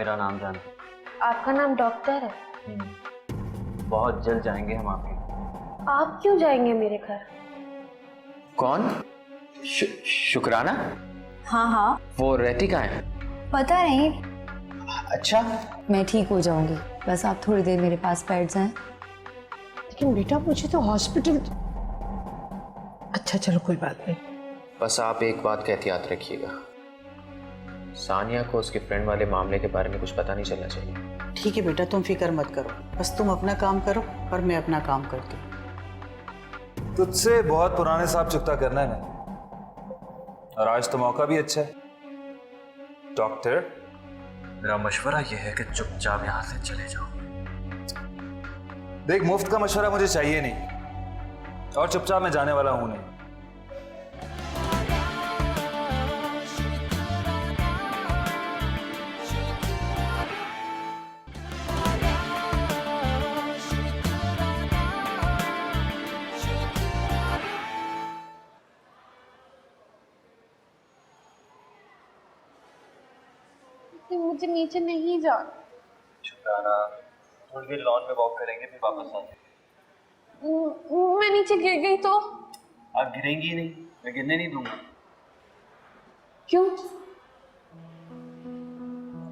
मेरा नाम जानते? आपका नाम डॉक्टर है? बहुत जल्द जाएंगे हम आपके। आप क्यों जाएंगे मेरे घर? कौन? शुक्राना? हाँ हाँ, वो रहती कहाँ है? पता नहीं। अच्छा, मैं ठीक हो जाऊंगी, बस आप थोड़ी देर मेरे पास बैठ जाएं। लेकिन बेटा मुझे तो हॉस्पिटल। अच्छा चलो कोई बात नहीं। बस आप एक बात का एहतियात रखिएगा, सानिया को उसके फ्रेंड वाले मामले के बारे में कुछ पता नहीं चलना चाहिए। ठीक है बेटा, तुम फिक्र मत करो, बस तुम अपना काम करो और मैं अपना काम करती हूँ। तुझसे बहुत पुराने साहब चुकता करना है मैंने, और आज तो मौका भी अच्छा है। डॉक्टर, मेरा मशवरा यह है कि चुपचाप यहाँ से चले जाओ। देख, मुफ्त का मशवरा मुझे चाहिए नहीं, और चुपचाप मैं जाने वाला हूं नहीं। मुझे नीचे नहीं जाना। शुक्राना, थोड़ी देर लॉन में वॉक करेंगे फिर वापस आ जाएंगे। मैं नीचे गिर गई तो? आप गिरेंगी ही नहीं, मैं गिरने नहीं दूंगा। क्यों?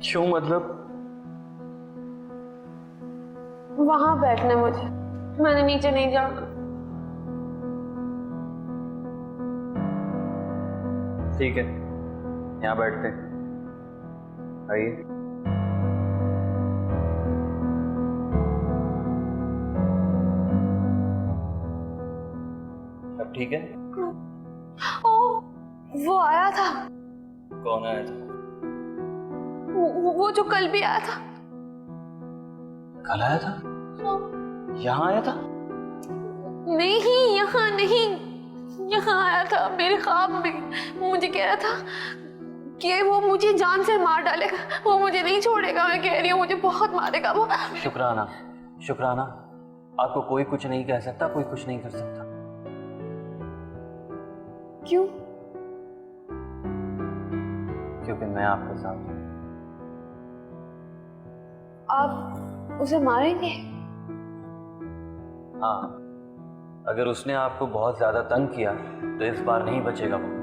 क्यों मतलब? वहां बैठने मुझे, मैंने नीचे नहीं जाना। ठीक है, यहाँ बैठते हैं, आइए। अब ठीक है? ओ, वो आया था। कौन आया था? वो जो कल भी आया था। कल आया था? यहाँ आया था? नहीं, यहाँ नहीं, यहाँ आया था मेरे ख्वाब में। मुझे कह रहा था कि वो मुझे जान से मार डालेगा, वो मुझे नहीं छोड़ेगा। मैं कह रही हूँ मुझे बहुत मारेगा वो। शुक्राना, शुक्राना, आपको कोई कुछ नहीं कह सकता, कोई कुछ नहीं कर सकता। क्यों? क्योंकि मैं आपके साथ हूँ। आप उसे मारेंगे? हाँ, अगर उसने आपको बहुत ज्यादा तंग किया तो इस बार नहीं बचेगा वो।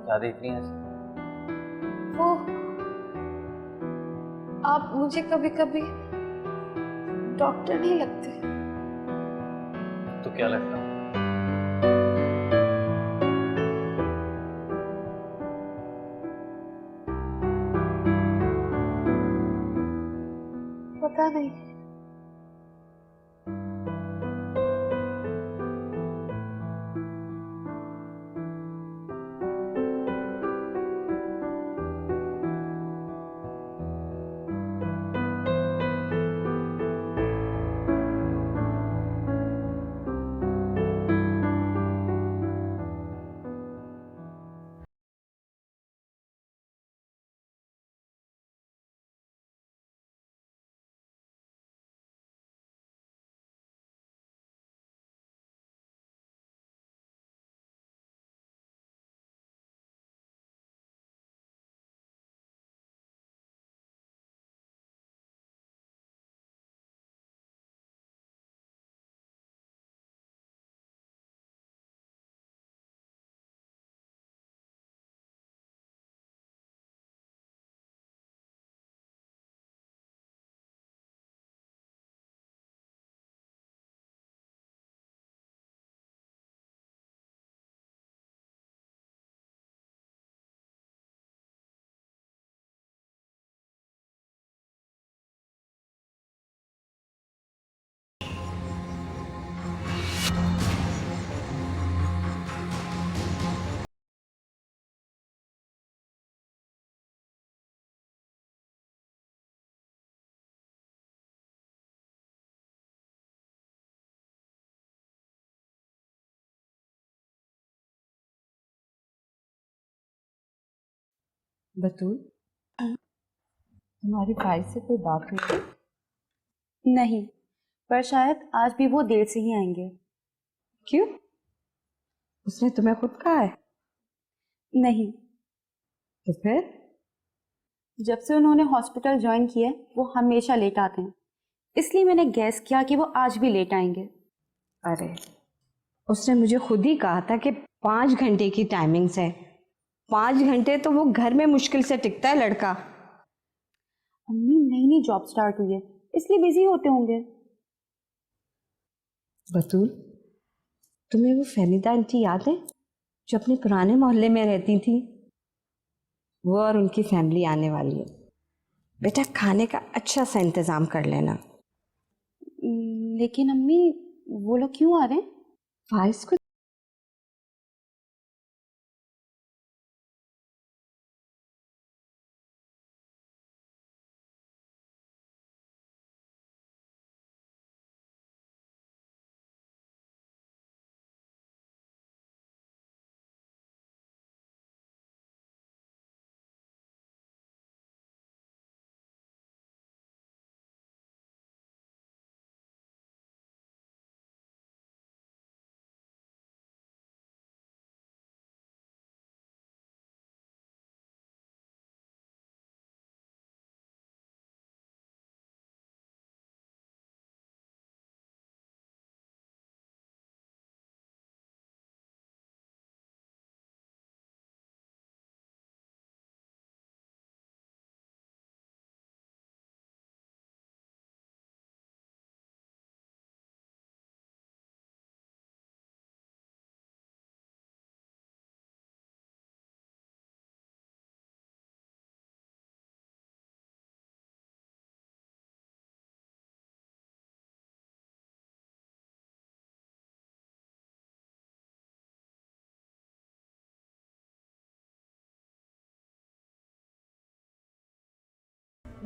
क्या देख रही हैं? वो आप मुझे कभी कभी डॉक्टर नहीं लगते। तो क्या लगता है? पता नहीं। बतूल, तुम्हारी भाई से कोई बात हुई? नहीं, पर शायद आज भी वो देर से ही आएंगे। क्यों? उसने तुम्हें खुद कहा है? नहीं, तो फिर? जब से उन्होंने हॉस्पिटल ज्वाइन किया है वो हमेशा लेट आते हैं, इसलिए मैंने गैस किया कि वो आज भी लेट आएंगे। अरे उसने मुझे खुद ही कहा था कि 5 घंटे की टाइमिंग्स है। 5 घंटे तो वो घर में मुश्किल से टिकता है लड़का। अम्मी नई नई जॉब स्टार्ट हुई है इसलिए बिजी होते होंगे। बतूल, तुम्हें वो फहमीदा आंटी याद है जो अपने पुराने मोहल्ले में रहती थी? वो और उनकी फैमिली आने वाली है। बेटा खाने का अच्छा सा इंतजाम कर लेना। लेकिन अम्मी वो लोग क्यों आ रहे हैं? फाइज को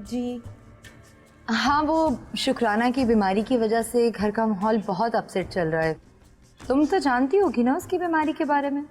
जी हाँ, वो शुक्राना की बीमारी की वजह से घर का माहौल बहुत अपसेट चल रहा है। तुम तो जानती होगी ना उसकी बीमारी के बारे में।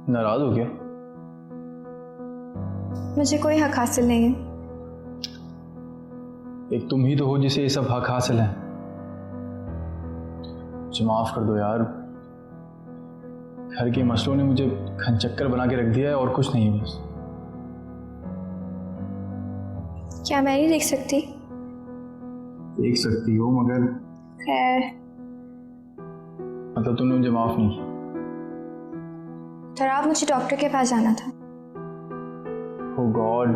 नाराज हो गया? मुझे कोई हक हासिल नहीं है। एक तुम ही तो हो जिसे ये सब हक हासिल है। मुझे माफ कर दो यार, घर के मसलों ने मुझे खनचक्कर बना के रख दिया है और कुछ नहीं है बस। क्या मैं नहीं देख सकती? देख सकती हो मगर खैर, मतलब तुमने मुझे माफ नहीं किया। तराब मुझे डॉक्टर के पास जाना था। ओह गॉड,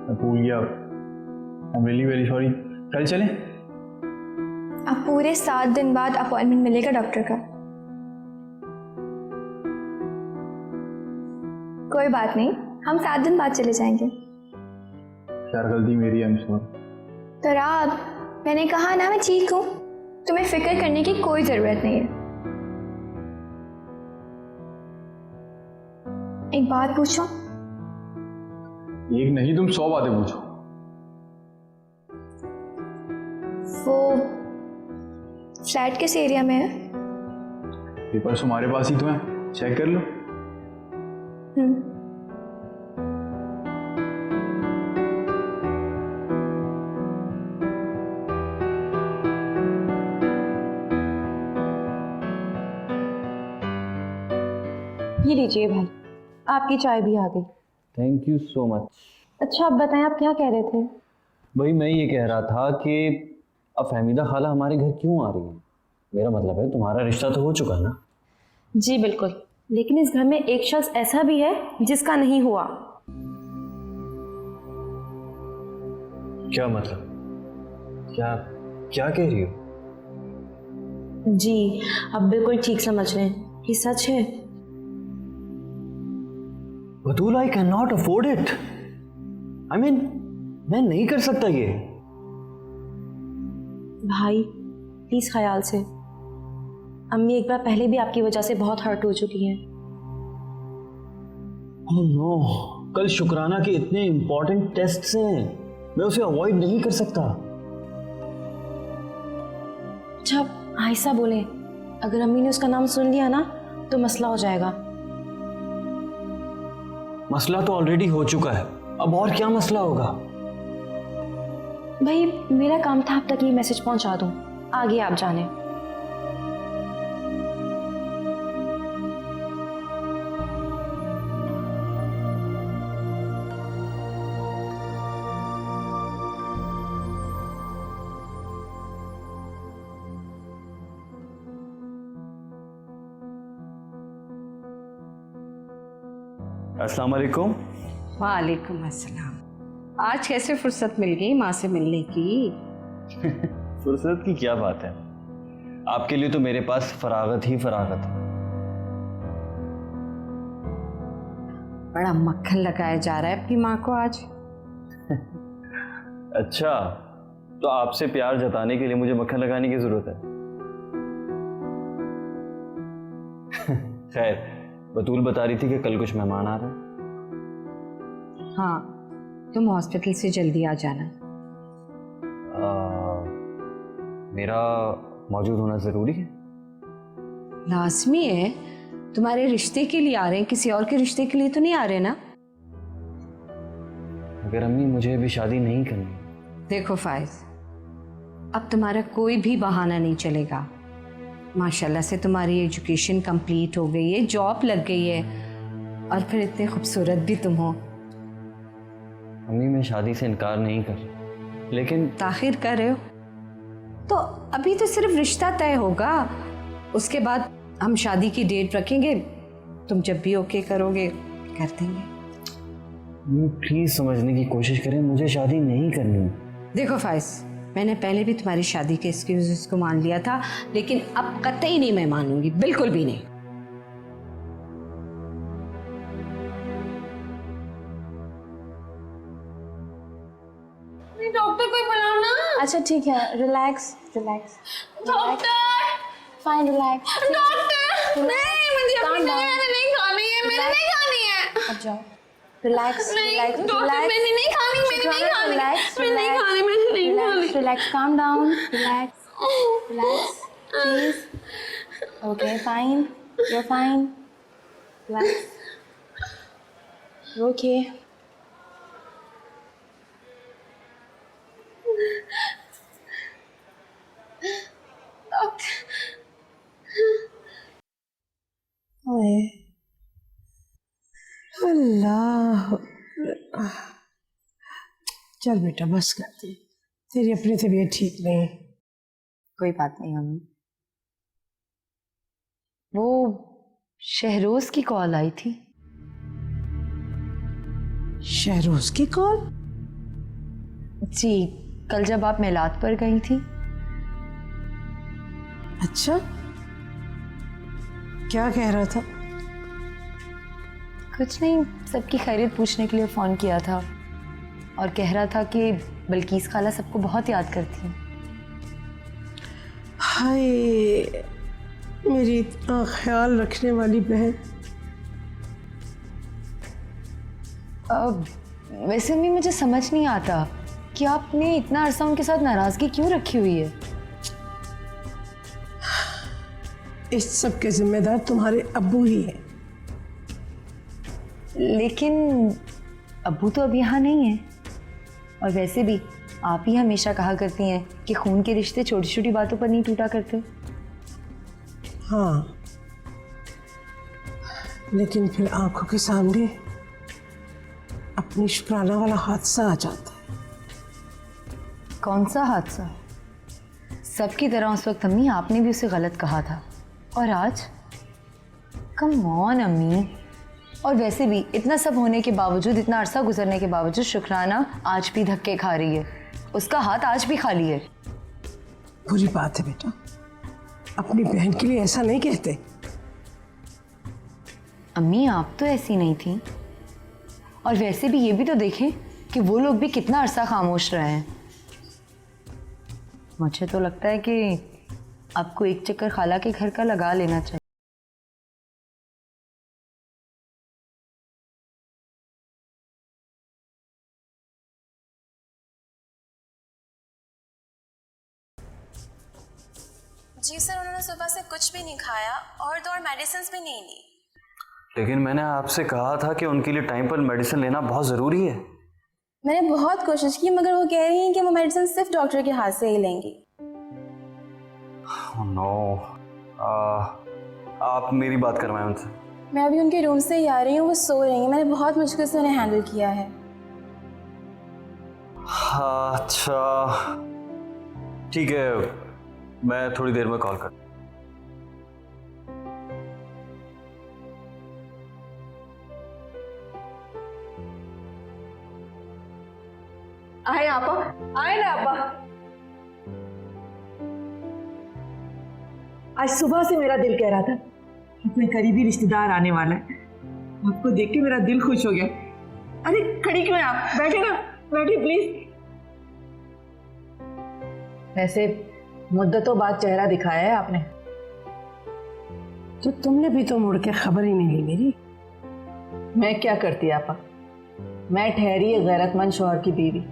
मैं भूल गया। I am really very sorry. कल चलें? अब पूरे 7 दिन बाद अपॉइंटमेंट मिलेगा डॉक्टर का। कोई बात नहीं, हम 7 दिन बाद चले जाएंगे। यार गलती मेरी है, आई एम सॉरी। तराब, मैंने कहा ना मैं ठीक हूँ, तुम्हें फिक्र करने की कोई ज़रूरत नहीं है। एक बात पूछूं? एक नहीं तुम 100 बातें पूछो। वो फ्लैट किस एरिया में है? पेपर्स तुम्हारे पास ही तो हैं, चेक कर लो। ये लीजिए भाई, आपकी चाय भी आ गई। Thank you so much. अच्छा आप बताएं, आप क्या कह रहे थे? भाई मैं ये कह रहा था कि अब फहमीदा खाला हमारे घर क्यों आ रही है? मेरा मतलब है तुम्हारा रिश्ता तो हो चुका है ना? जी बिल्कुल, लेकिन इस घर में एक शख्स ऐसा भी है जिसका नहीं हुआ। क्या मतलब? क्या क्या कह रही हो? जी, आप बिल्कुल ठीक समझ रहे हैं, ये सच है। Batool, I can not afford it. I mean, मैं नहीं कर सकता ये। भाई प्लीज ख्याल से, अम्मी एक बार पहले भी आपकी वजह से बहुत हर्ट हो चुकी हैं। ओह नो, कल शुक्राना के इतने इंपॉर्टेंट टेस्ट हैं, मैं उसे अवॉइड नहीं कर सकता। अच्छा आहिस्ता बोले, अगर अम्मी ने उसका नाम सुन लिया ना तो मसला हो जाएगा। मसला तो ऑलरेडी हो चुका है, अब और क्या मसला होगा? भाई मेरा काम था आप तक ये मैसेज पहुंचा दूं, आगे आप जाने। अस्सलाम वालेकुम। वालेकुम अस्सलाम। आज कैसे फुर्सत मिल गई माँ से मिलने की? फुर्सत की क्या बात है, आपके लिए तो मेरे पास फरागत ही फरागत है। बड़ा मक्खन लगाया जा रहा है अपनी माँ को आज। अच्छा, तो आपसे प्यार जताने के लिए मुझे मक्खन लगाने की जरूरत है? खैर, बतूल बता रही थी कि कल कुछ मेहमान आ रहे हैं। हाँ, तुम हॉस्पिटल से जल्दी आ जाना। मेरा मौजूद होना जरूरी है? लाजमी है, तुम्हारे रिश्ते के लिए आ रहे हैं, किसी और के रिश्ते के लिए तो नहीं आ रहे ना? अगर अम्मी मुझे अभी शादी नहीं करनी। देखो फाइज, अब तुम्हारा कोई भी बहाना नहीं चलेगा। माशाल्लाह से तुम्हारी एजुकेशन कंप्लीट हो गई है, जॉब लग गई है, और फिर इतने खूबसूरत भी तुम हो। अम्मी मैं शादी से इनकार नहीं कर रही, लेकिन ताखिर कर रहे हो तो अभी तो सिर्फ रिश्ता तय होगा, उसके बाद हम शादी की डेट रखेंगे, तुम जब भी ओके करोगे कर देंगे। प्लीज समझने की कोशिश करें, मुझे शादी नहीं करनी। देखो फाइज, मैंने पहले भी तुम्हारी शादी के एक्सक्यूजेस को मान लिया था, लेकिन अब कतई नहीं मैं मानूंगी, बिल्कुल भी नहीं। डॉक्टर कोई बुलाओ ना। अच्छा ठीक है, relax relax. Doctor, fine relax. Doctor नहीं, मुझे अपनी Calm down. बिरयानी नहीं खानी है, मैंने नहीं खानी है। अब जाओ, रिलैक्स नहीं रिलैक्स डॉक्टर, मैंने नहीं खानी, मैंने नहीं खानी, रिलैक्स मैंने नहीं खानी, मैंने नहीं खानी। Relax, calm down, relax relax please. Okay fine, you are fine, relax, okay. Allah, चल बेटा बस कर दे, तेरी अपनी तबीयत ठीक नहीं है। कोई बात नहीं अम्मी। वो शहरोज की कॉल आई थी। शहरोज की कॉल? जी, कल जब आप मेलाद पर गई थी। अच्छा, क्या कह रहा था? कुछ नहीं, सबकी खैरियत पूछने के लिए फ़ोन किया था और कह रहा था कि बल्कीस खाला सबको बहुत याद करती हैं। हाय, मेरी इतना ख्याल रखने वाली बहन। वैसे भी मुझे समझ नहीं आता कि आपने इतना अरसा उनके साथ नाराज़गी क्यों रखी हुई है। इस सब के जिम्मेदार तुम्हारे अब्बू ही हैं। लेकिन अब्बू तो अब यहाँ नहीं है, और वैसे भी आप ही हमेशा कहा करती हैं कि खून के रिश्ते छोटी छोटी बातों पर नहीं टूटा करते। हाँ, लेकिन फिर आंखों के सामने अपनी शुक्राना वाला हादसा आ जाता है। कौन सा हादसा? सबकी तरह उस वक्त अम्मी आपने भी उसे गलत कहा था, और आज? कम ऑन अम्मी। और वैसे भी इतना सब होने के बावजूद, इतना अरसा गुजरने के बावजूद शुक्राना आज भी धक्के खा रही है। उसका हाथ आज भी खाली है। बुरी बात है बेटा, अपनी बहन के लिए ऐसा नहीं कहते। अम्मी आप तो ऐसी नहीं थी। और वैसे भी ये भी तो देखें कि वो लोग भी कितना अरसा खामोश रहे हैं। मुझे तो लगता है कि आपको एक चक्कर खाला के घर का लगा लेना चाहिए। जी सर, उन्होंने सुबह से कुछ भी नहीं खाया और 2 मेडिसिन भी नहीं ली। लेकिन मैंने आपसे कहा था कि उनके लिए टाइम पर मेडिसिन लेना बहुत ज़रूरी है। मैंने बहुत कोशिश की, मगर वो कह रही हैं कि वो मेडिसिन सिर्फ डॉक्टर के हाथ से ही लेंगी। नो, आप मेरी बात करवाएं उनसे। मैं अभी उनके रूम से ही आ रही हूँ, वो सो रही हैं। मैंने बहुत मुश्किल से उन्हें हैंडल किया है। अच्छा ठीक है, मैं थोड़ी देर में कॉल कर। आए आपा, आए ना आपा। आज सुबह से मेरा दिल कह रहा था कि कोई करीबी रिश्तेदार आने वाला है। आपको देख के मेरा दिल खुश हो गया। अरे खड़ी क्यों हैं आप? बैठे ना, बैठिए प्लीज। वैसे मुद्दतों बाद चेहरा दिखाया है आपने। तो तुमने भी तो मुड़ के खबर ही नहीं ली मेरी। मैं क्या करती आपा, मैं ठहरी एक गैरतमंद शौहर की बीवी।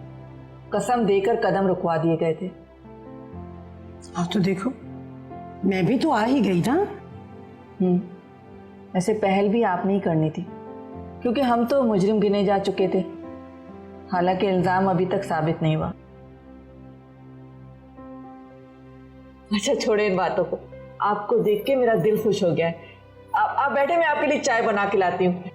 कसम देकर कदम रुकवा दिए गए थे। अब तो देखो, मैं भी तो आ ही गई ना। वैसे पहल भी आपने ही करनी थी, क्योंकि हम तो मुजरिम गिने जा चुके थे। हालांकि इल्जाम अभी तक साबित नहीं हुआ। अच्छा छोड़े इन बातों को, आपको देख के मेरा दिल खुश हो गया है। आप बैठे, मैं आपके लिए चाय बना के लाती हूँ।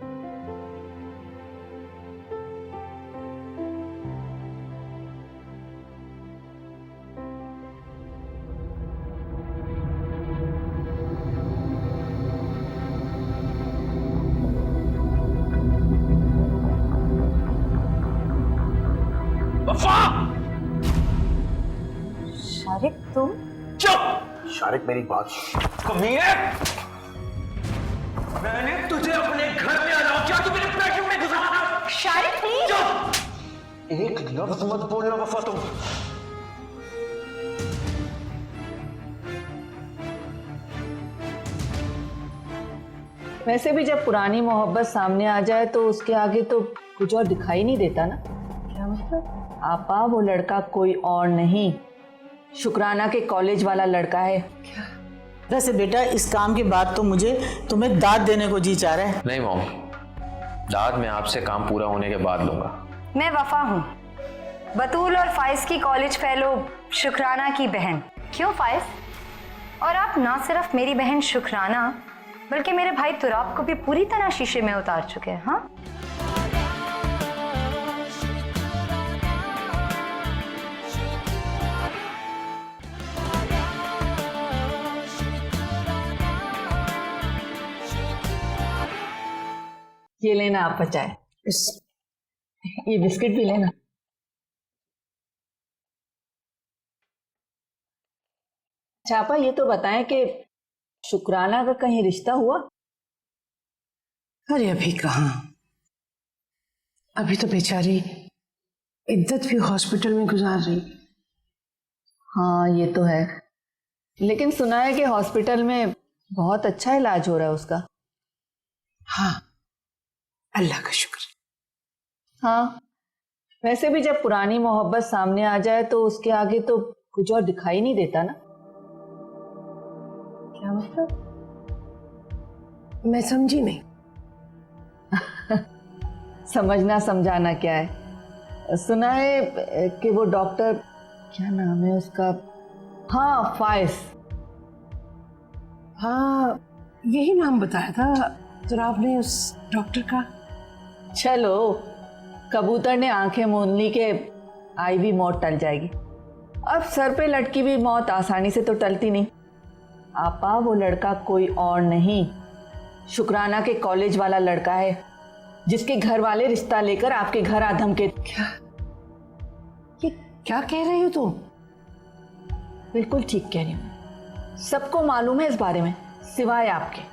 शारिक तुम? शारिक मेरी बात कमीने, मैंने तुझे अपने घर में अलाउ किया, तू मेरे बेडरूम में घुसा था। शारिक प्लीज। एक लफ्ज मत बोलना वफा तुम। वैसे भी जब पुरानी मोहब्बत सामने आ जाए तो उसके आगे तो कुछ और दिखाई नहीं देता ना। क्या मतलब? आपा वो लड़का कोई और नहीं, शुक्राना के कॉलेज वाला लड़का है। वैसे बेटा इस काम के बाद तो मुझे तुम्हें दाद देने को जी चाह रहा है। नहीं मॉम, दाद मैं आपसे काम पूरा होने के बाद लूंगा। मैं वफा हूँ, बतूल और फाइज की कॉलेज फेलो शुक्राना की बहन। क्यों फाइज? और आप ना सिर्फ मेरी बहन शुक्राना बल्कि मेरे भाई तुराब को भी पूरी तरह शीशे में उतार चुके हैं। हाँ, ये लेना आप चाय, ये बिस्किट भी लेना। छापा ये तो बताएं कि शुक्राना का कहीं रिश्ता हुआ? अरे अभी कहाँ, अभी तो बेचारी इद्दत भी हॉस्पिटल में गुजार रही। हाँ ये तो है, लेकिन सुना है कि हॉस्पिटल में बहुत अच्छा इलाज हो रहा है उसका। हाँ, अल्लाह का शुक्र। हाँ, वैसे भी जब पुरानी मोहब्बत सामने आ जाए तो उसके आगे तो कुछ और दिखाई नहीं देता ना। क्या मतलब? मैं समझी नहीं। समझना समझाना क्या है। सुना है कि वो डॉक्टर, क्या नाम है उसका, हाँ फाइज। हाँ यही नाम बताया था। तो आपने उस डॉक्टर का? चलो, कबूतर ने आंखें मूंद ली के आई भी मौत टल जाएगी। अब सर पे लटकी भी मौत आसानी से तो टलती नहीं। आपा, वो लड़का कोई और नहीं, शुक्राना के कॉलेज वाला लड़का है, जिसके घर वाले रिश्ता लेकर आपके घर आ धमके। ये क्या कह रही हो तुम? बिल्कुल ठीक कह रही हूँ। सबको मालूम है इस बारे में, सिवाय आपके।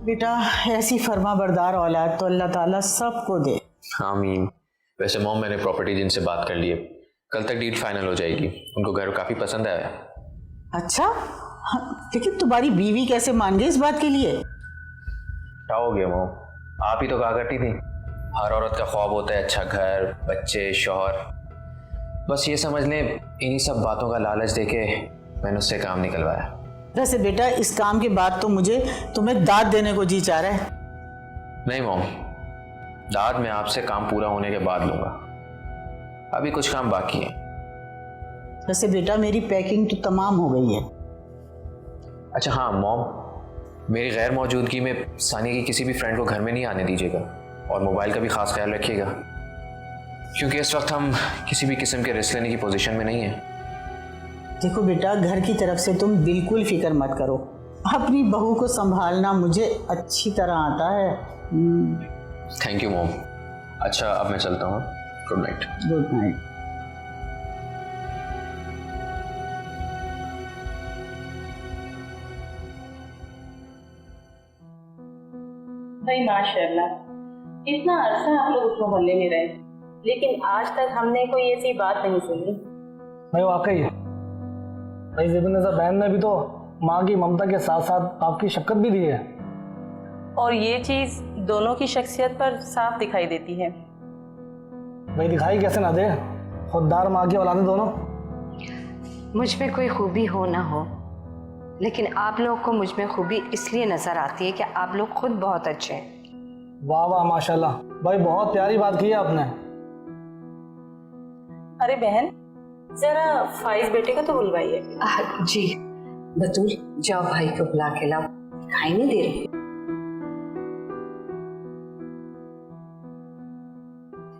बेटा ऐसी फर्मा बरदार औलाद तो अल्लाह ताला सबको दे। आमीन। वैसे मॉम, मैंने प्रॉपर्टी जिनसे बात कर ली है, कल तक डील फाइनल हो जाएगी। उनको घर काफ़ी पसंद आया है। अच्छा, लेकिन तुम्हारी बीवी कैसे मान गई इस बात के लिए? क्या हो गया मॉम, आप ही तो कहा करती थी हर औरत का ख्वाब होता है अच्छा घर, बच्चे, शौहर। बस ये समझ लें, इन्हीं सब बातों का लालच देके मैंने उससे काम निकलवाया। वैसे बेटा इस काम के बाद तो मुझे तुम्हें दाद देने को जी चाह रहा है। नहीं मॉम, दाद मैं आपसे काम पूरा होने के बाद लूंगा, अभी कुछ काम बाकी है। वैसे बेटा मेरी पैकिंग तो तमाम हो गई है। अच्छा हाँ मॉम, मेरी गैर मौजूदगी में सानिया की किसी भी फ्रेंड को घर में नहीं आने दीजिएगा, और मोबाइल का भी खास ख्याल रखिएगा, क्योंकि इस वक्त हम किसी भी किस्म के रिस्क लेने की पोजीशन में नहीं है। देखो बेटा, घर की तरफ से तुम बिल्कुल फिक्र मत करो, अपनी बहू को संभालना मुझे अच्छी तरह आता है। Thank you mom. अच्छा अब मैं चलता हूँ, गुड नाइट। Good night. भाई माशाल्लाह, इतना अरसा आप लोग उस मोहल्ले में रहे, लेकिन आज तक हमने कोई ऐसी बात नहीं सुनी। भाई वाकई भाई ज़ेबुन्निसा बहन ने भी तो माँ की ममता के साथ साथ आपकी शफकत भी दी है, और ये चीज दोनों की शख्सियत पर साफ दिखाई देती है। भाई दिखाई कैसे ना दे, खुददार माँ की औलादें दोनों। मुझ में कोई खूबी हो ना हो, लेकिन आप लोगों को मुझ में खूबी इसलिए नजर आती है कि आप लोग खुद बहुत अच्छे हैं। वाह वाह माशाल्लाह, भाई बहुत प्यारी बात की है आपने। अरे बहन, जरा फाइज बेटे को तो बुलवाइए। जी बतूल, जाओ भाई को बुला के लाओ, दिखाई नहीं दे रही।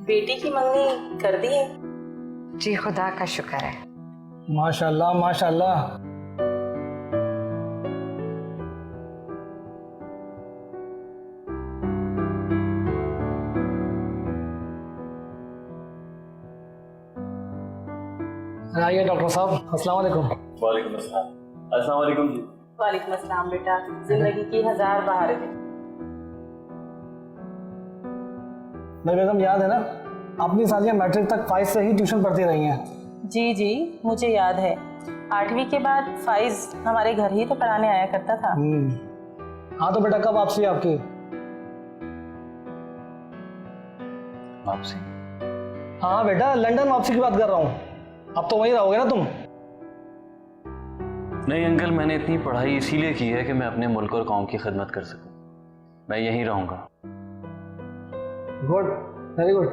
बेटी की मंगनी कर दी है? जी खुदा का शुक्र है। माशाल्लाह माशाल्लाह। आइए डॉक्टर साहब, अस्सलाम वालेकुम। वालेकुम अस्सलाम। अस्सलाम वालेकुम जी। वालेकुम अस्सलाम बेटा, जिंदगी की हजार बहारें हैं। मेरी बेगम याद है ना, अपनी सालियाँ मैट्रिक तक फाइज से ही ट्यूशन पढ़ती रही हैं। जी जी मुझे याद है, 8वीं के बाद फाइज हमारे घर ही तो पढ़ाने आया करता था। हाँ तो बेटा कब वापसी आपकी? वापसी? हाँ बेटा, लंदन वापसी की बात कर रहा हूँ। अब तो वहीं रहोगे ना तुम? नहीं अंकल, मैंने इतनी पढ़ाई इसीलिए की है कि मैं अपने मुल्क और कौम की खिदमत कर सकूं। मैं यहीं रहूंगा। Good, very good.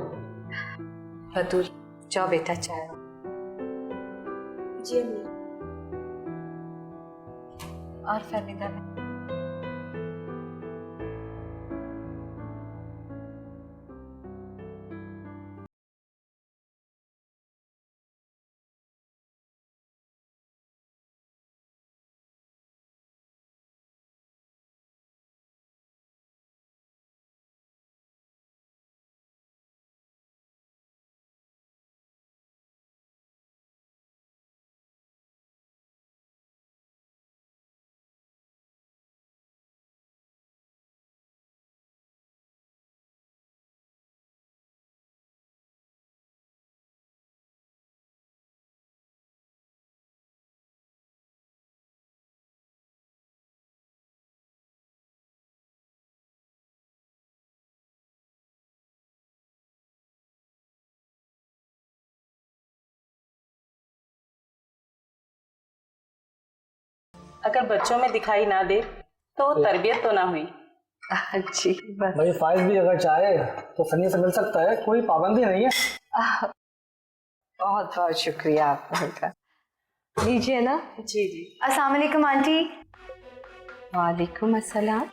बतूल जाओ बेटा चाय। जी अम्मी। और फहमीदा ने अगर बच्चों में दिखाई ना दे तो तरबियत तो ना हुई। जी बस। भाई फाइज भी अगर चाहे तो सनी से मिल सकता है, कोई पाबंदी नहीं है। बहुत बहुत शुक्रिया आपका। लीजिए ना। जी जी। अस्सलाम वालेकुम आंटी। वालेकुम अस्सलाम।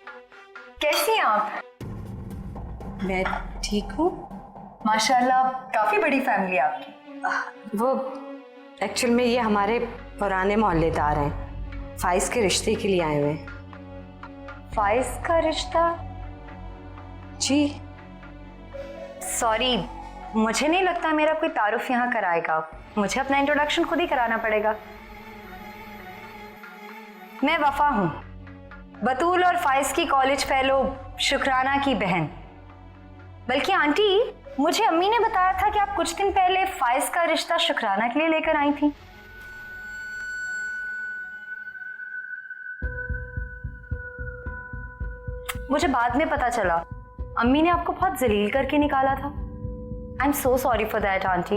कैसी हैं आप? मैं ठीक हूँ। माशाल्लाह काफी बड़ी फैमिली आपकी। वो एक्चुअल में ये हमारे पुराने मोहल्लेदार हैं, फाइज के रिश्ते के लिए आए हुए हैं। फाइज का रिश्ता? जी सॉरी, मुझे नहीं लगता मेरा कोई तारुफ यहाँ कराएगा। मुझे अपना इंट्रोडक्शन खुद ही कराना पड़ेगा। मैं वफा हूँ, बतूल और फाइज की कॉलेज फेलो शुक्राना की बहन। बल्कि आंटी, मुझे अम्मी ने बताया था कि आप कुछ दिन पहले फाइज का रिश्ता शुक्राना के लिए लेकर आई थी। मुझे बाद में पता चला अम्मी ने आपको बहुत जलील करके निकाला था। I am so sorry for that aunty.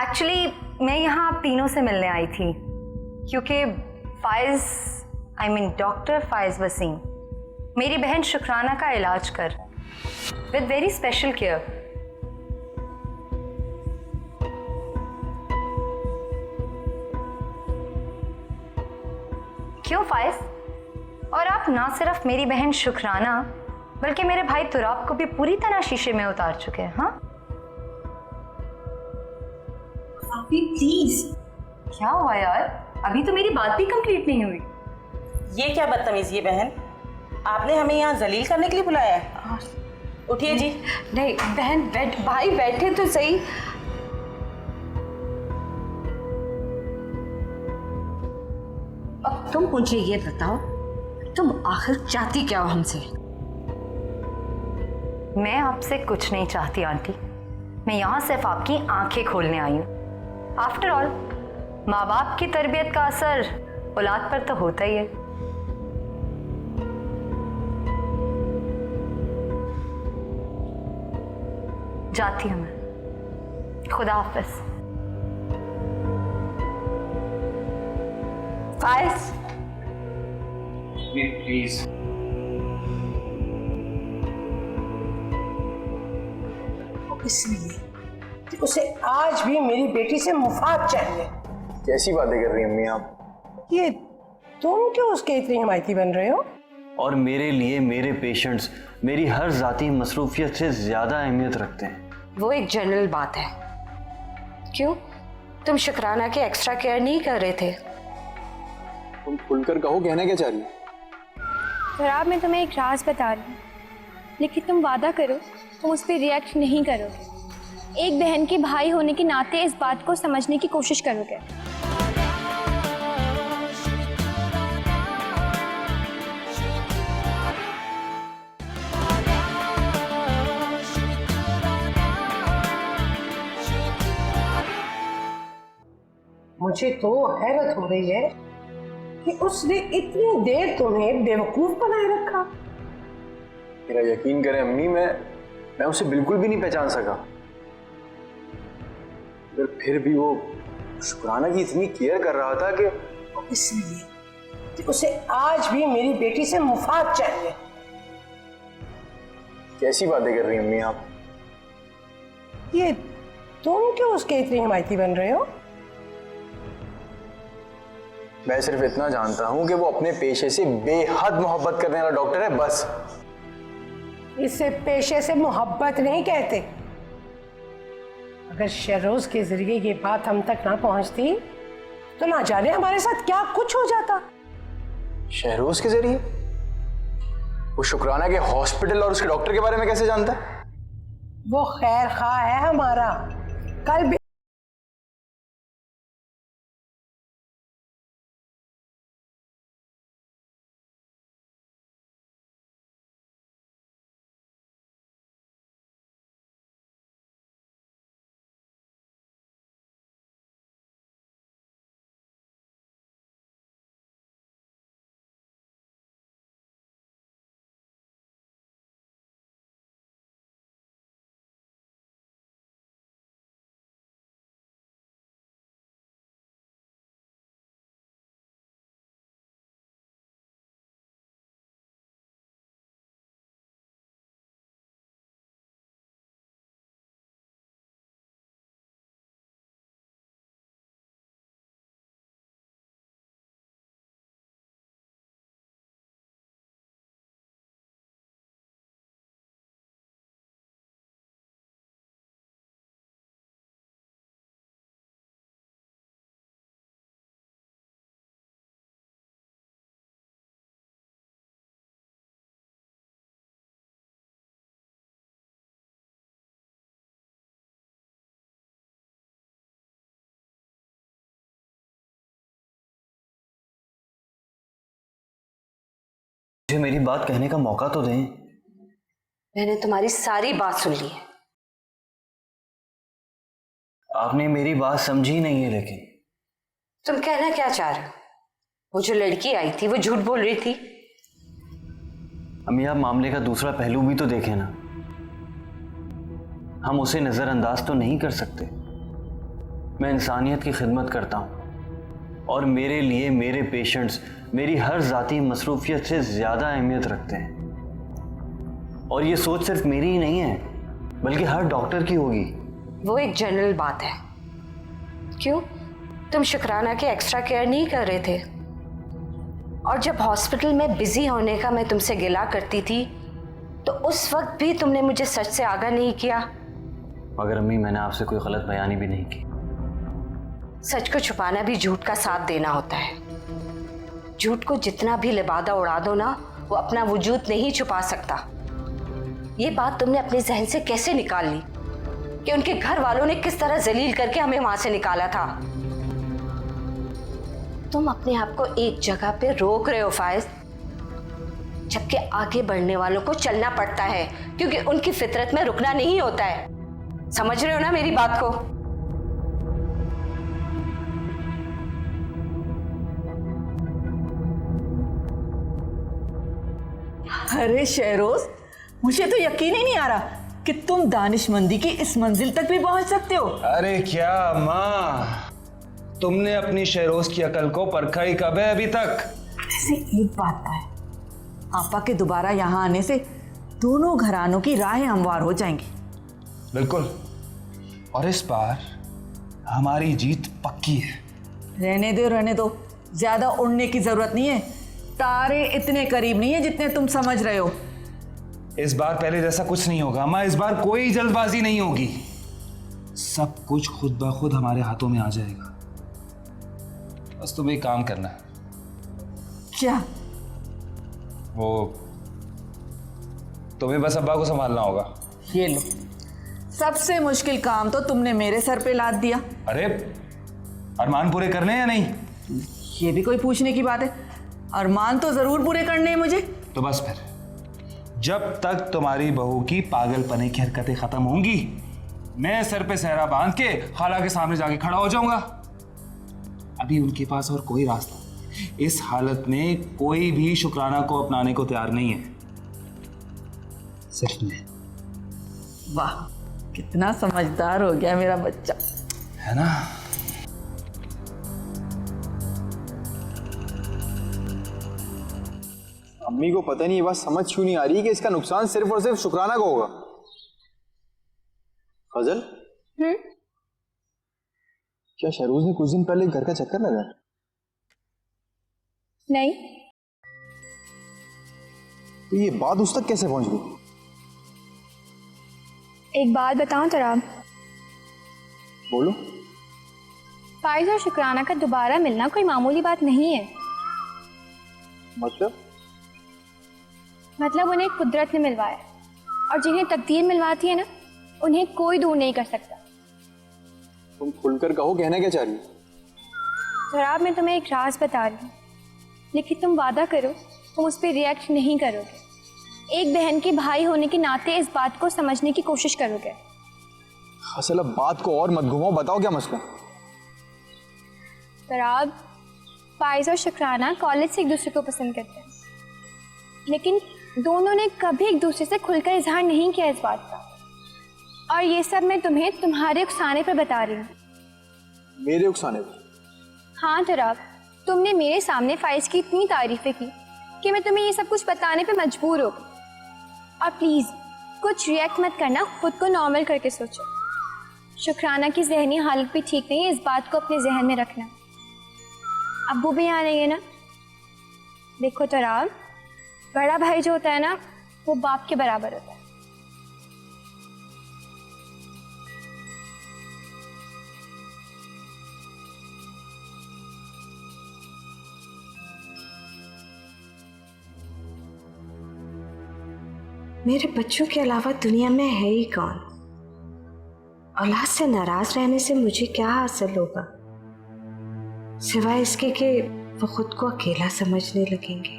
Actually मैं यहाँ आप तीनों से मिलने आई थी क्योंकि फाइज, आई मीन डॉक्टर फाइज वसीम, मेरी बहन शुक्राना का इलाज कर विद वेरी स्पेशल केयर। क्यों फाइज? और आप ना सिर्फ मेरी बहन शुक्राना बल्कि मेरे भाई तुराब को भी पूरी तरह शीशे में उतार चुके हैं। हाँ अभी प्लीज। क्या हुआ यार? अभी तो मेरी बात भी कंप्लीट नहीं हुई। ये क्या बदतमीजी है बहन, आपने हमें यहाँ जलील करने के लिए बुलाया है? उठिए जी। नहीं बहन, भाई बैठे तो सही। अब तुम मुझे ये बताओ, तुम आखिर चाहती क्या हो हमसे? मैं आपसे कुछ नहीं चाहती आंटी, मैं यहाँ सिर्फ आपकी आंखें खोलने आई हूँ। आफ्टर ऑल माँ बाप की तरबियत का असर औलाद पर तो होता ही है। जाती हूँ मैं, खुदा हाफिज। फाइज प्लीज। इसलिए कि उसे आज भी मेरी बेटी से मुफाद चाहिए। कैसी बातें कर रही हैं अम्मी आप? ये तुम क्यों उसके इतनी हिमायती बन रहे हो? और मेरे लिए मेरे पेशेंट्स मेरी हर जाती मसरूफियत से ज्यादा अहमियत रखते हैं। वो एक जनरल बात है। क्यों, तुम शुक्राना के एक्स्ट्रा केयर नहीं कर रहे थे? तुम खुलकर कहो, कहना क्या चाह रही हो? खराब, मैं तुम्हें एक राज बता रही हूँ, लेकिन तुम वादा करो तुम उस पर रिएक्ट नहीं करोगे। एक बहन के भाई होने के नाते इस बात को समझने की कोशिश करोगे। मुझे तो हैरत हो रही है कि उसने इतनी देर तुम्हें बेवकूफ बनाए रखा। मेरा यकीन करें अम्मी, मैं उसे बिल्कुल भी नहीं पहचान सका। फिर भी वो शुक्राना की इतनी केयर कर रहा था कि इसलिए कि उसे आज भी मेरी बेटी से मुफाद चाहिए। कैसी बातें कर रही हैं अम्मी आप? ये तुम क्यों उसके इतनी हिमायती बन रहे हो? मैं सिर्फ इतना जानता हूं कि वो अपने पेशे से बेहद मोहब्बत करने वाला डॉक्टर है, बस। इसे पेशे से मोहब्बत नहीं कहते। अगर शहरोज के जरिए ये बात हम तक ना पहुंचती तो ना जाने हमारे साथ क्या कुछ हो जाता। शहरोज के जरिए? वो शुक्राना के हॉस्पिटल और उसके डॉक्टर के बारे में कैसे जानता है? वो खैर खा है हमारा। कल भी मुझे मेरी बात कहने का मौका तो दें। मैंने तुम्हारी सारी बात सुन ली है। आपने मेरी बात समझी नहीं है। लेकिन तुम कहना क्या चाह रहे हो? वो जो लड़की आई थी वो झूठ बोल रही थी। अम्मी, आप मामले का दूसरा पहलू भी तो देखें ना। हम उसे नजरअंदाज तो नहीं कर सकते। मैं इंसानियत की खिदमत करता हूं और मेरे लिए मेरे पेशेंट्स मेरी हर जाती मसरूफियत से ज्यादा अहमियत रखते हैं। और ये सोच सिर्फ मेरी ही नहीं है बल्कि हर डॉक्टर की होगी। वो एक जनरल बात है। क्यों, तुम शुक्राना के एक्स्ट्रा केयर नहीं कर रहे थे? और जब हॉस्पिटल में बिजी होने का मैं तुमसे गिला करती थी तो उस वक्त भी तुमने मुझे सच से आगाह नहीं किया। मगर अम्मी, मैंने आपसे कोई गलत बयानी भी नहीं की। सच को छुपाना भी झूठ का साथ देना होता है। झूठ को जितना भी लिबादा उड़ा दो ना, वो अपना वजूद नहीं छुपा सकता। ये बात तुमने अपने जहन से कैसे निकाल ली कि उनके घर वालों ने किस तरह जलील करके हमें वहां से निकाला था? तुम अपने आप को एक जगह पे रोक रहे हो फायज, जबकि आगे बढ़ने वालों को चलना पड़ता है क्योंकि उनकी फितरत में रुकना नहीं होता है। समझ रहे हो ना मेरी बात को? अरे शहरोज, मुझे तो यकीन ही नहीं आ रहा कि तुम दानिशमंदी की इस मंजिल तक भी पहुंच सकते हो। अरे क्या माँ, तुमने अपनी शहरोज की अकल को परखा ही कब है अभी तक? ऐसे एक बात है, आपा के दोबारा यहाँ आने से दोनों घरानों की राहें हमवार हो जाएंगी। बिल्कुल, और इस बार हमारी जीत पक्की है। रहने दो, ज्यादा उड़ने की जरूरत नहीं है। तारे इतने करीब नहीं है जितने तुम समझ रहे हो। इस बार पहले जैसा कुछ नहीं होगा अम्मा। इस बार कोई जल्दबाजी नहीं होगी। सब कुछ खुद ब खुद हमारे हाथों में आ जाएगा। बस तुम्हें एक काम करना है। क्या? वो तुम्हें बस अब्बा को संभालना होगा। ये लो, सबसे मुश्किल काम तो तुमने मेरे सर पे लाद दिया। अरे अरमान पूरे करने हैं या नहीं? ये भी कोई पूछने की बात है? अरमान तो जरूर पूरे करने हैं मुझे। तो बस फिर, जब तक तुम्हारी बहू की पागलपने की हरकतें खत्म होंगी, मैं सर पे सहरा बांध के खाला के सामने जाके खड़ा हो जाऊंगा। अभी उनके पास और कोई रास्ता, इस हालत में कोई भी शुक्राना को अपनाने को तैयार नहीं है, सिर्फ मैं। वाह, कितना समझदार हो गया मेरा बच्चा, है ना? अम्मी को पता नहीं ये बात समझ क्यों नहीं आ रही कि इसका नुकसान सिर्फ और सिर्फ शुक्राना को होगा। फजल, क्या शहरोज ने कुछ दिन पहले घर का चक्कर लगाया? नहीं। तो ये बात उस तक कैसे पहुंच गई? एक बात बताऊं तेरा? बोलो। फाइज और शुक्राना का दोबारा मिलना कोई मामूली बात नहीं है। मतलब उन्हें कुदरत ने मिलवाया, और जिन्हें तकदीर मिलवाती है ना, उन्हें कोई दूर नहीं कर सकता। तुम खुलकर कहो, कहना क्या चाह रही हो? जनाब, मैं तुम्हें एक राज बता रही हूँ, लेकिन तुम वादा करो तुम उस पर रिएक्ट नहीं करोगे। एक बहन के भाई होने के नाते इस बात को समझने की कोशिश करोगे। असल अब बात को और मत घुमाओ, बताओ क्या मसला? जनाब, फाइज और शुक्राना कॉलेज से एक दूसरे को पसंद करते हैं, लेकिन दोनों ने कभी एक दूसरे से खुलकर इजहार नहीं किया इस बात का। और ये सब मैं तुम्हें तुम्हारे उकसाने पर बता रही हूँ। मेरे उकसाने पर? हाँ जनाब, तुमने मेरे सामने फाइज की इतनी तारीफें की कि मैं तुम्हें ये सब कुछ बताने पे मजबूर हो गई। और प्लीज़ कुछ रिएक्ट मत करना, खुद को नॉर्मल करके सोचो। शुक्राना की जहनी हालत भी ठीक नहीं है, इस बात को अपने जहन में रखना। अब्बू भी यहाँ नहीं है ना? देखो जनाब, बड़ा भाई जो होता है ना, वो बाप के बराबर होता है। मेरे बच्चों के अलावा दुनिया में है ही कौन? औलाद से नाराज रहने से मुझे क्या हासिल होगा, सिवाय इसके कि वो खुद को अकेला समझने लगेंगे।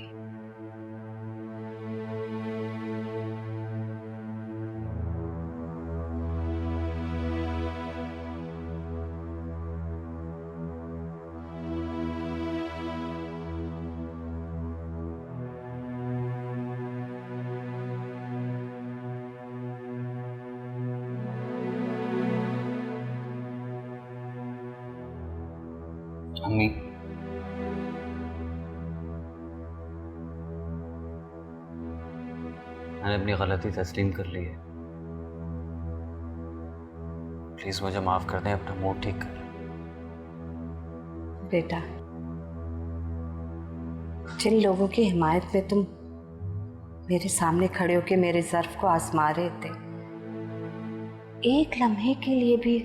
अम्मी, मैंने अपनी गलती तस्लीम कर ली है। प्लीज मुझे माफ कर दें, अपना मूड ठीक कर। बेटा, जिन लोगों की हिमायत में तुम मेरे सामने खड़े होके मेरे ज़र्फ को आजमा रहे थे, एक लम्हे के लिए भी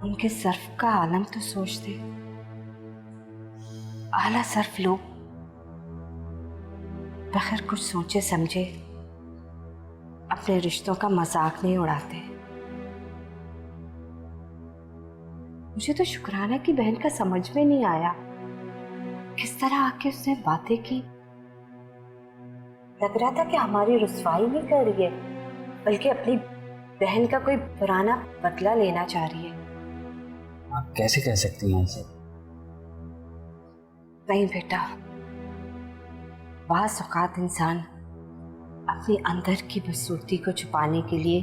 उनके ज़र्फ का आलम तो सोचते। आला ज़र्फ लोग बगैर कुछ सोचे समझे अपने रिश्तों का मजाक नहीं उड़ाते। मुझे तो शुक्राना की बहन का समझ में नहीं आया किस तरह आके उसने बातें की। लग रहा था कि हमारी रुसवाई नहीं कर रही है, बल्कि अपनी बहन का कोई पुराना बदला लेना चाह रही है। आप कैसे कह सकती हैं ऐसे? नहीं बेटा, बाज़ औक़ात इंसान अपनी अंदर की बदसूरती को छुपाने के लिए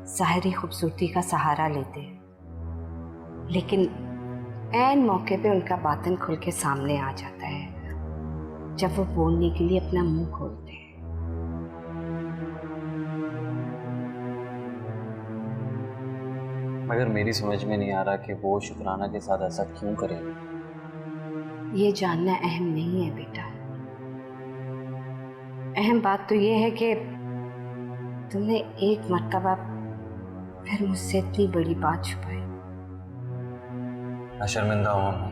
ज़ाहिरी खूबसूरती का सहारा लेते हैं, लेकिन ऐन मौके पे उनका बातिन खुल के सामने आ जाता है जब वो बोलने के लिए अपना मुंह खोलते हैं। मगर मेरी समझ में नहीं आ रहा कि वो शुक्राना के साथ ऐसा क्यों करेंगे। ये जानना अहम नहीं है बेटा, अहम बात तो ये है कि तुमने एक मर्तबा फिर मुझसे इतनी बड़ी बात छुपाई। मैं शर्मिंदा हूँ अम्मी।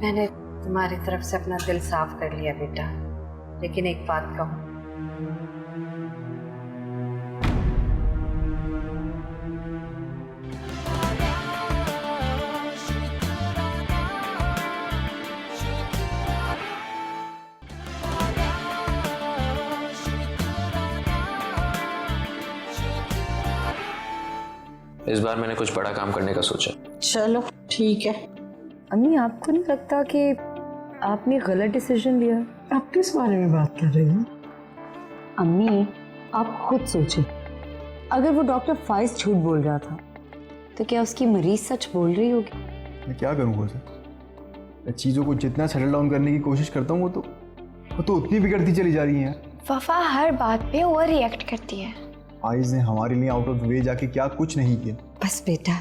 मैंने तुम्हारी तरफ से अपना दिल साफ कर लिया बेटा, लेकिन एक बात कहूँ, इस बार मैंने कुछ बड़ा काम करने का सोचा। चलो ठीक है। अम्मी, आपको नहीं लगता कि आपने गलत डिसीजन लिया? आप किस बारे में बात कर रही हैं? अम्मी, आप खुद सोचें, अगर वो डॉक्टर फाइज झूठ बोल रहा था तो क्या उसकी मरीज सच बोल रही होगी? मैं क्या करूँगा सर, मैं चीज़ों को जितना सेटल डाउन करने की कोशिश करता हूँ वो तो उतनी बिगड़ती चली जा रही हैं। वफा हर बात पे ओवर रिएक्ट करती है। फाइज ने हमारे लिए आउट ऑफ वे जाके क्या कुछ नहीं किया। बस बेटा,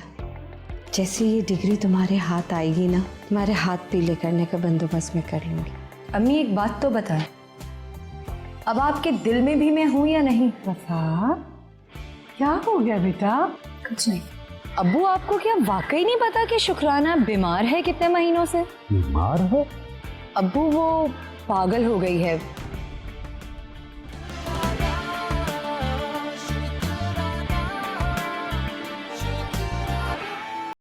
जैसे ये डिग्री तुम्हारे हाथ आएगी ना, तुम्हारे हाथ पीले करने का बंदोबस्त मैं कर लूँगी। अम्मी, एक बात तो बताएं, अब आपके दिल में भी मैं हूं या नहीं? वफा, क्या हो गया बेटा? कुछ नहीं। अब्बू, आपको क्या वाकई नहीं पता कि शुक्राना बीमार है कितने महीनों से? बीमार है? अब्बू, वो पागल हो गई है,